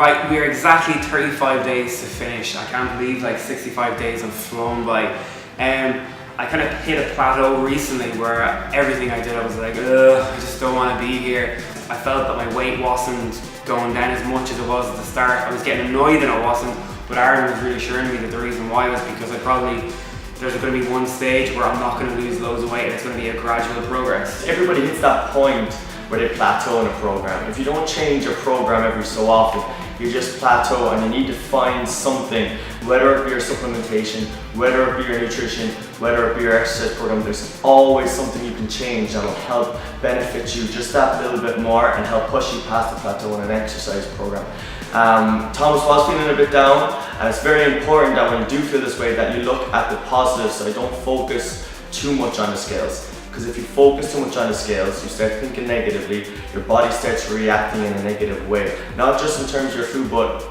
Right, we're exactly 35 days to finish. I can't believe like 65 days have flown by. I kind of hit a plateau recently where everything I did, I was like, ugh, I just don't want to be here. I felt that my weight wasn't going down as much as it was at the start. I was getting annoyed that it wasn't, but Aaron was reassuring me that the reason why was because there's going to be one stage where I'm not going to lose loads of weight and it's going to be a gradual progress. Everybody hits that point where they plateau in a program. If you don't change your program every so often, you just plateau, and you need to find something, whether it be your supplementation, whether it be your nutrition, whether it be your exercise program. There's always something you can change that will help benefit you just that little bit more and help push you past the plateau in an exercise program. Thomas was feeling a bit down, and it's very important that when you do feel this way that you look at the positives, so you don't focus too much on the scales. Because if you focus too much on the scales, you start thinking negatively, your body starts reacting in a negative way. Not just in terms of your food, but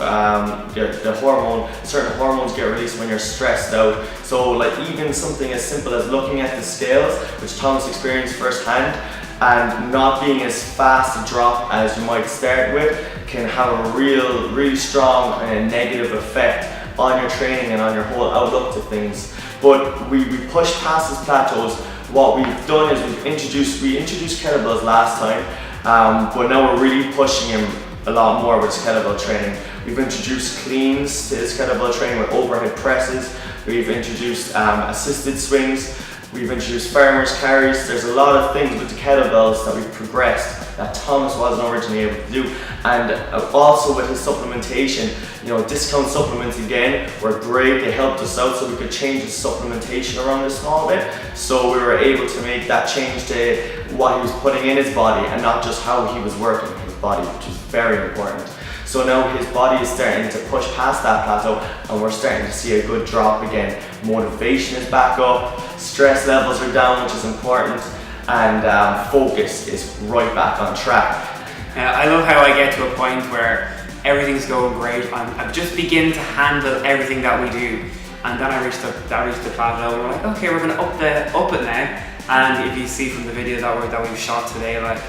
certain hormones get released when you're stressed out. So like even something as simple as looking at the scales, which Thomas experienced firsthand, and not being as fast a drop as you might start with, can have a really strong negative effect on your training and on your whole outlook to things. But we push past these plateaus. What we've done is we introduced kettlebells last time, but now we're really pushing him a lot more with his kettlebell training. We've introduced cleans to his kettlebell training with overhead presses. We've introduced assisted swings. We've introduced farmers carries. There's a lot of things with the kettlebells that we've progressed that Thomas wasn't originally able to do. And also with his supplementation, discount supplements again were great. They helped us out so we could change his supplementation around a small bit. So we were able to make that change to what he was putting in his body and not just how he was working his body, which is very important. So now his body is starting to push past that plateau, and we're starting to see a good drop again. Motivation is back up, stress levels are down, which is important, and focus is right back on track. I love how I get to a point where everything's going great. I just begin to handle everything that we do, and then I reached the plateau, and we're like, okay, we're going to up it now. And if you see from the video that we've shot today, like,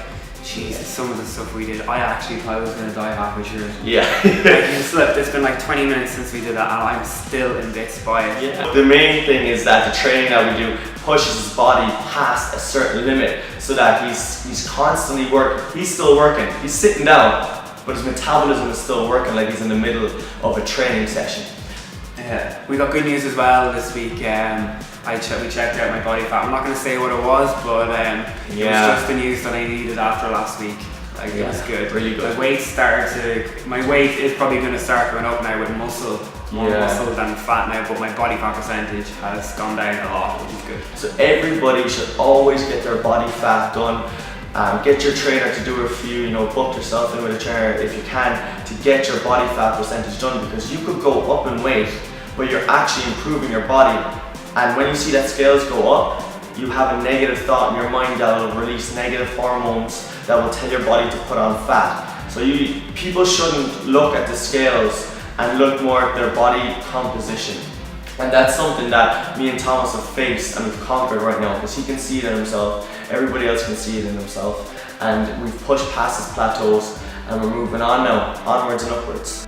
Jesus, some of the stuff we did, I actually thought I was going to die halfway through it. Yeah. Like, you slipped. It's been like 20 minutes since we did that, and I'm still in bits by it. Yeah. The main thing is that the training that we do pushes his body past a certain limit, so that he's constantly working. He's still working. He's sitting down, but his metabolism is still working like he's in the middle of a training session. Yeah. We got good news as well this week. We checked out my body fat. I'm not going to say what it was, but it was just the news that I needed after last week. Like, it was good. Really good. My weight is probably going to start going up now with muscle. More muscle than fat now, but my body fat percentage has gone down a lot, which is good. So everybody should always get their body fat done. Get your trainer to do it for you, book yourself in with a trainer if you can, to get your body fat percentage done, because you could go up in weight, but you're actually improving your body. And when you see that scales go up, you have a negative thought in your mind that will release negative hormones that will tell your body to put on fat. So people shouldn't look at the scales and look more at their body composition. And that's something that me and Thomas have faced and we've conquered right now, because he can see it in himself, everybody else can see it in himself, and we've pushed past his plateaus and we're moving on now, onwards and upwards.